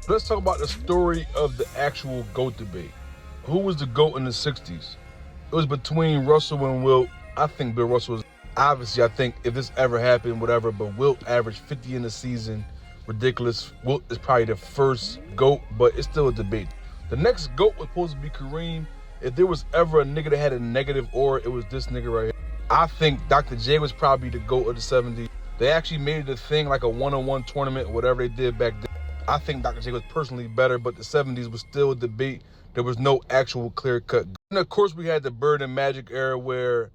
Let's talk about the story of the actual GOAT debate. Who was the GOAT in the 60s? It was between Russell and Wilt. I think Bill Russell was, obviously, I think if this ever happened, whatever, but Wilt averaged 50 in the season. Ridiculous. Wilt is probably the first GOAT, but it's still a debate. The next GOAT was supposed to be Kareem. If there was ever a nigga that had a negative aura, it was this nigga right here. I think Dr. J was probably the GOAT of the 70s. They actually made it a thing, like a one-on-one tournament, whatever they did back then. I think Dr. J was personally better, but the 70s was still a debate. There was no actual clear-cut. And of course, we had the Bird and Magic era where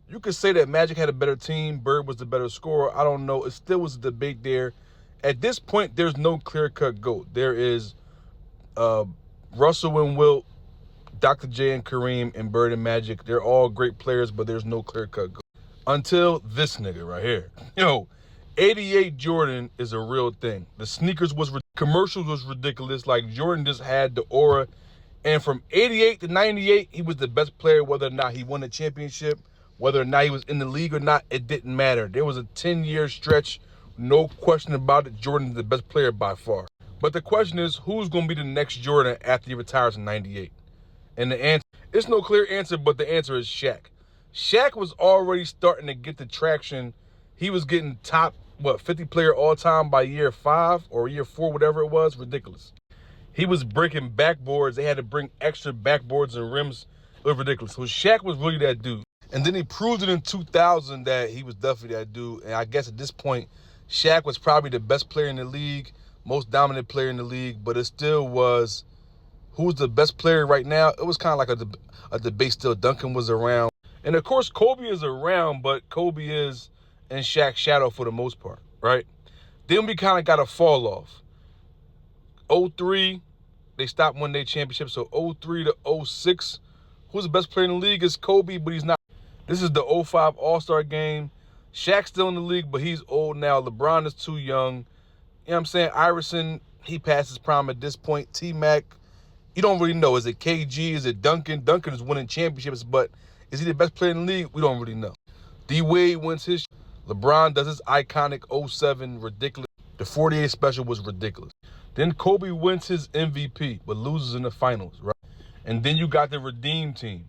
you could say that Magic had a better team, Bird was the better scorer. I don't know. It still was a debate there. At this point, there's no clear-cut GOAT. There is Russell and Wilt, Dr. J and Kareem, and Bird and Magic. They're all great players, but there's no clear-cut GOAT. Until this nigga right here. 88 Jordan is a real thing. The sneakers commercials was ridiculous. Like, Jordan just had the aura. And from 88 to 98, he was the best player, whether or not he won a championship, whether or not he was in the league or not, it didn't matter. There was a 10-year stretch, no question about it. Jordan is the best player by far. But the question is, who's going to be the next Jordan after he retires in 98? And the answer, it's no clear answer, but the answer is Shaq. Shaq was already starting to get the traction. He was getting top, 50 player all time by year 5 or year 4, whatever it was. Ridiculous. He was breaking backboards. They had to bring extra backboards and rims. It was ridiculous. So Shaq was really that dude. And then he proved it in 2000 that he was definitely that dude. And I guess at this point, Shaq was probably the best player in the league, most dominant player in the league, but it still was, who's the best player right now? It was kind of like a debate still. Duncan was around. And of course, Kobe is around, but Kobe is in Shaq's shadow for the most part, right? Then we kind of got a fall off. 03, they stopped winning their championship. So 03 to 06, who's the best player in the league is Kobe, but he's not. This is the 05 All-Star game. Shaq's still in the league, but he's old now. LeBron is too young. You know what I'm saying? Iverson, he passed his prime at this point. T-Mac, you don't really know. Is it KG? Is it Duncan? Duncan is winning championships, but is he the best player in the league? We don't really know. D-Wade wins his. LeBron does his iconic 07 ridiculous. The 48 special was ridiculous. Then Kobe wins his MVP, but loses in the finals, right? And then you got the Redeem team.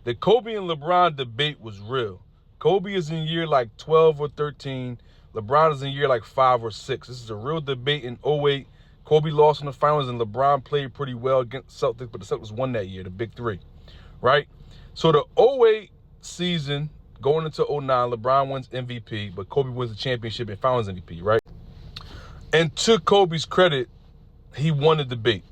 The Kobe and LeBron debate was real. Kobe is in year like 12 or 13. LeBron is in year like 5 or 6. This is a real debate in 08. Kobe lost in the finals, and LeBron played pretty well against Celtics, but the Celtics won that year, the big three, right? So the 08 season, going into 09, LeBron wins MVP, but Kobe wins the championship and finals MVP, right? And to Kobe's credit, he won the debate.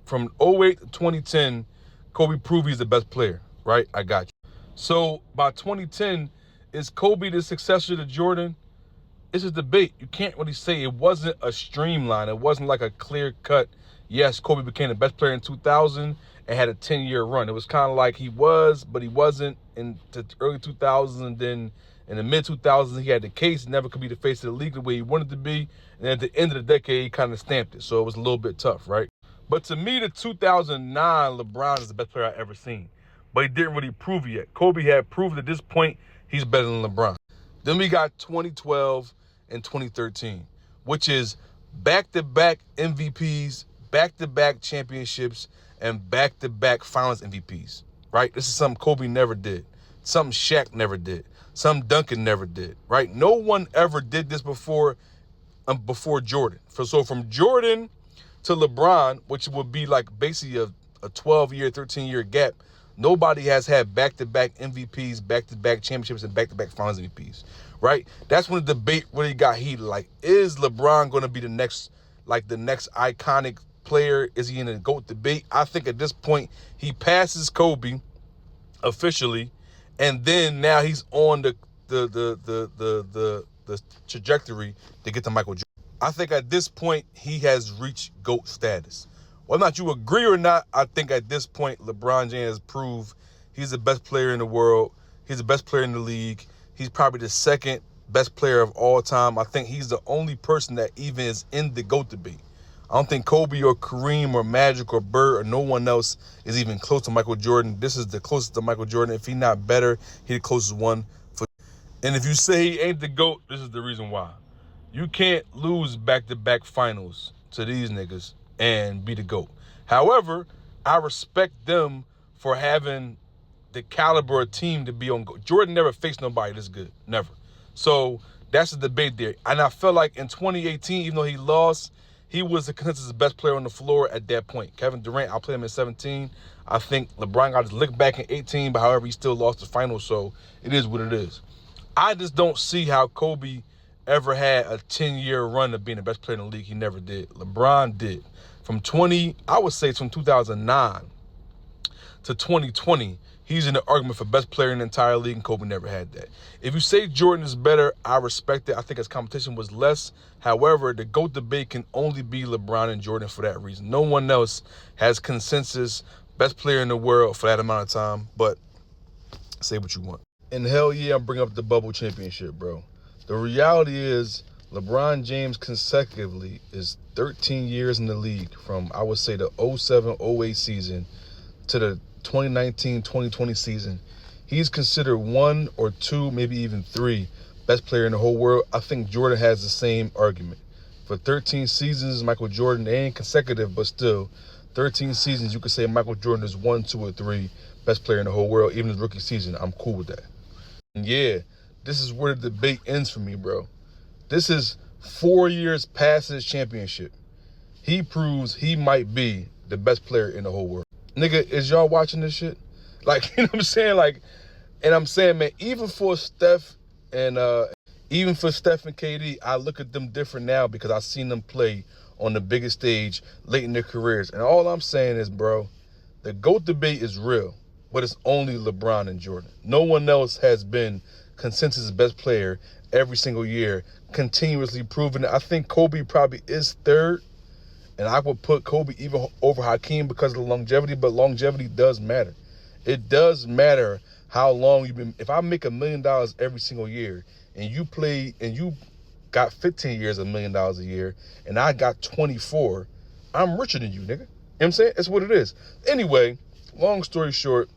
From 08 to 2010, Kobe proved he's the best player, right? I got you. So by 2010, is Kobe the successor to Jordan? It's a debate. You can't really say it wasn't a streamline. It wasn't like a clear cut. Yes, Kobe became the best player in 2000 and had a 10-year run. It was kind of like he was, but he wasn't in the early 2000s. And then in the mid 2000s, he had the case. Never could be the face of the league the way he wanted to be. And at the end of the decade, he kind of stamped it. So it was a little bit tough, right? But to me, the 2009 LeBron is the best player I've ever seen. But he didn't really prove it yet. Kobe had proved at this point he's better than LeBron. Then we got 2012 and 2013, which is back-to-back MVPs, back-to-back championships, and back-to-back finals MVPs, right? This is something Kobe never did, something Shaq never did, something Duncan never did, right? No one ever did this before Jordan. So from Jordan to LeBron, which would be like basically a 12-year, 13-year gap, nobody has had back-to-back MVPs, back-to-back championships, and back-to-back finals MVPs, right? That's when the debate really got heated. Like, is LeBron going to be the next iconic player? Is he in a GOAT debate? I think at this point, he passes Kobe officially, and then now he's on the trajectory to get to Michael Jordan. I think at this point, he has reached GOAT status. Whether or not you agree or not, I think at this point, LeBron James has proved he's the best player in the world. He's the best player in the league. He's probably the second best player of all time. I think he's the only person that even is in the GOAT debate. I don't think Kobe or Kareem or Magic or Bird or no one else is even close to Michael Jordan. This is the closest to Michael Jordan. If he's not better, he's the closest one. And if you say he ain't the GOAT, this is the reason why. You can't lose back-to-back finals to these niggas and be the GOAT. However, I respect them for having the caliber of team to be on GOAT. Jordan never faced nobody this good. Never. So that's the debate there. And I felt like in 2018, even though he lost, he was the consensus best player on the floor at that point. Kevin Durant, I played him in 17. I think LeBron got his lick back in 18, but however, he still lost the final, so it is what it is. I just don't see how Kobe ever had a 10-year run of being the best player in the league. He never did. LeBron did. From 2009 to 2020, he's in the argument for best player in the entire league, and Kobe never had that. If you say Jordan is better, I respect it. I think his competition was less. However, the GOAT debate can only be LeBron and Jordan for that reason. No one else has consensus best player in the world for that amount of time, but say what you want. And hell yeah, I'm bringing up the bubble championship, bro. The reality is LeBron James consecutively is 13 years in the league from, I would say, the 07-08 season to the 2019-2020 season. He's considered one or two, maybe even three, best player in the whole world. I think Jordan has the same argument. For 13 seasons, Michael Jordan, they ain't consecutive, but still, 13 seasons, you could say Michael Jordan is 1, 2, or 3 best player in the whole world, even his rookie season. I'm cool with that. And yeah, this is where the debate ends for me, bro. This is 4 years past his championship. He proves he might be the best player in the whole world. Nigga, is y'all watching this shit? Like, you know what I'm saying? Like, and I'm saying, man, even for Steph and KD, I look at them different now because I've seen them play on the biggest stage late in their careers. And all I'm saying is, bro, the GOAT debate is real, but it's only LeBron and Jordan. No one else has been consensus best player every single year, continuously proving it. I think Kobe probably is third, and I would put Kobe even over Hakeem because of the longevity, but longevity does matter. It does matter how long you've been. If I make $1 million every single year and you play and you got 15 years, $1 million a year, and I got 24, I'm richer than you, nigga. You know what I'm saying? That's what it is. Anyway, long story short,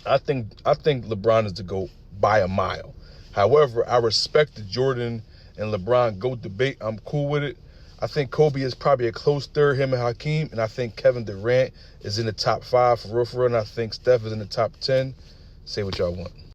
I think LeBron is the GOAT by a mile. However, I respect the Jordan and LeBron GOAT debate. I'm cool with it. I think Kobe is probably a close third, him and Hakeem, and I think Kevin Durant is in the top 5 for real, and I think Steph is in the top 10. Say what y'all want.